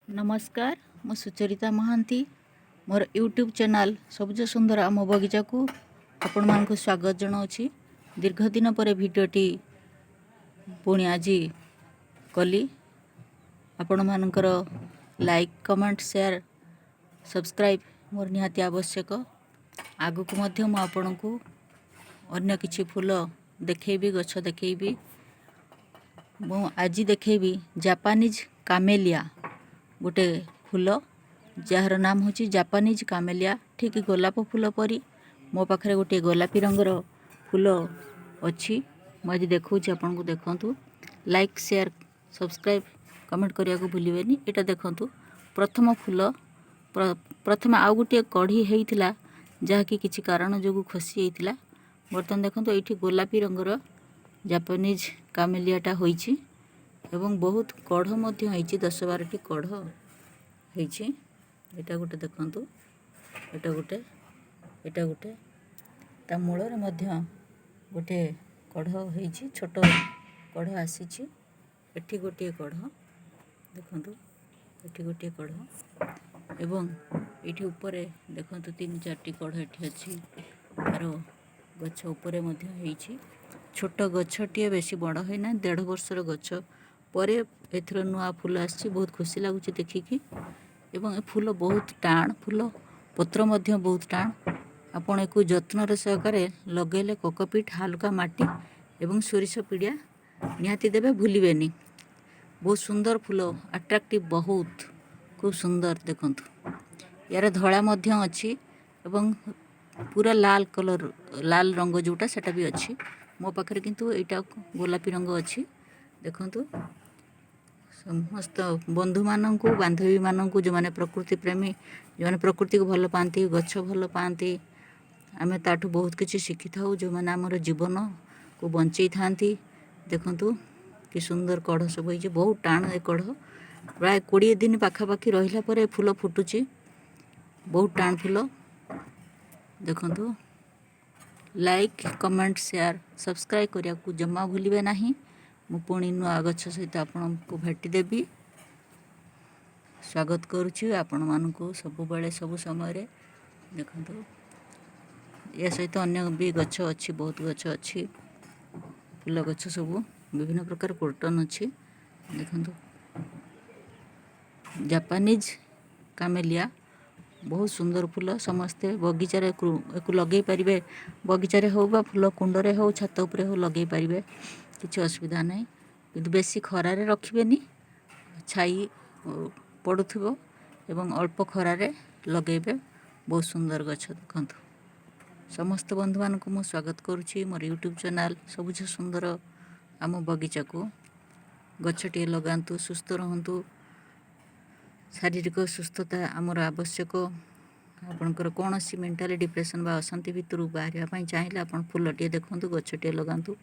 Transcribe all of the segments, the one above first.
नमस्कार मु सुचरिता महांती मोर YouTube channel सबुज सुंदर आम बगीचा को आपण मानक स्वागत जनाऊँगी। दीर्घ दिन पर भिडटी पुणी आज कली आपण मानकर लाइक कमेंट शेयर सब्सक्राइब मोर निहाती आवश्यक। आगु को मध्य मु आपण को अन्य किछि फूल देखेबी गछ देखेबी। मु आज देखेबी जापानीज कामेलिया गोटे फूल जार नाम होची जापानीज कामेलिया। ठीक गोलाप फूल परी मो पाखरे गोटे गोलापी रंगर फूल अच्छी। मुझे देखा आपन को देखु लाइक शेयर सब्सक्राइब कमेंट करने को भूलें। यहाँ देखु प्रथम फूल प्रथम आउ गोटे कढ़ी होता जहाँकि किसी कारण जो खसी होता। बर्तमान देखो ये गोलापी रंगर जापानीज कामेलियाटा होइछि एवं बहुत कढ़ मध्य होइछि 10-12टी कढ़ होइछि। एटा गोटे देखंतु एटा गोटे ता मूल रे मध्य गोटे कढ़ होइछि छोट कढ़ आसीछि। एठी गोटे कढ़ देखंतु एठी गोटे कढ़ एवं एठी ऊपरे देखंतु 3-4टी कढ़ एठी अछि। तार गछ ऊपरे मध्य होइछि छोट गछटिए बेसी बड़ होइना 1.5 वर्षर गछ परे एथर नुआ फूल आसी। बहुत खुशी लगुच देखिकी एवं ए फूल बहुत टाण फूल पत्र मध्य बहुत टाण। आपण एको जत्नर सहकारे लगेले कोकोपीट हालका माटी एवं सोरिष पिड़िया निहाती देबे भूलिबेनी। बहुत सुंदर फूल अट्रैक्टिव बहुत खूब सुंदर देखंतु। यार धड़ा मध्य अछि एवं पूरा लाल कलर लाल रंग जोटा सेटा भी अछि। मो पाखरे किंतु एटा गोलापी रंग अछि। देखंतु समस्त बंधु मानक बांधवी मानक जो माने प्रकृति प्रेमी जो माने प्रकृति को भल पाती गछ भल पाती आमे ताठू बहुत किछि शिखि थाउ जो माने हमर जीवन को बंचई थांती। देखंतु कि सुंदर कढ़ सब होइछि बहुत टाण ए कढ़ प्राय 20 दिन पाखापाखि रहिला पर फूल फुटुछि बहुत टाण फूल। देखंतु लाइक कमेंट शेयर सब्सक्राइब करिया को जमा भूलिबे नाही। मु पुणी नुआ गछ सहित आपण को भेटी देबी। स्वागत करुछि आपण मानकु सब बेले सब समय रे। देखंतु या सहित अन्य भी गछ अछि बहुत गछ अछि फूल गछ सब विभिन्न प्रकार कोटन अछि। देखंतु जापानीज कामेलिया बहुत सुंदर फूल समस्ते बगीचा रे एको लगे परिबे। बगीचा रे हो बा फूल कुंड रे हो छात ऊपर हो लगे परिबे किछि असुविधा नहीं। किंतु बेसी खरा रे रखिबेनी छाई पड़ुथिबो एवं अल्प खरा रे लगेबे। बहुत सुंदर गछ देखंतु। समस्त बंधु मान को मु स्वागत करुछि मोर यूट्यूब चैनल सबुज सुंदर आम बगीचा को। गछटिए लगांतु सुस्थ रहंतु। शारीरिक सुस्थता आमर आवश्यक। आपनकर कोनोसी मेंटल डिप्रेशन बा अशांति भितर बाहरिया पई चाहिए आपन फूलटिए देखंतु गछटिए लगांतु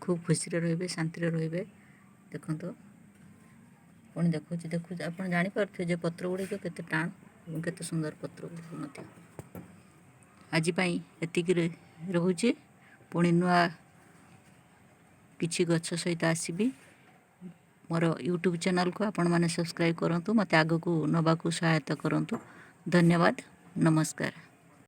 खूब खुशी रे रहिबे शांति रे रहिबे। देखंतु पुणी देखु आपन जानि पारथे जे पत्र गुडी केते टाण एवं केते सुंदर पत्र गुडी मते। आज पई एतिकी रहुछि पुणी नुआ किछि गछ सहित आसीबी। मोर यूट्यूब चैनल को आपण माने सब्सक्राइब करंतु मते आगो को नबा को सहायता करंतु। धन्यवाद नमस्कार।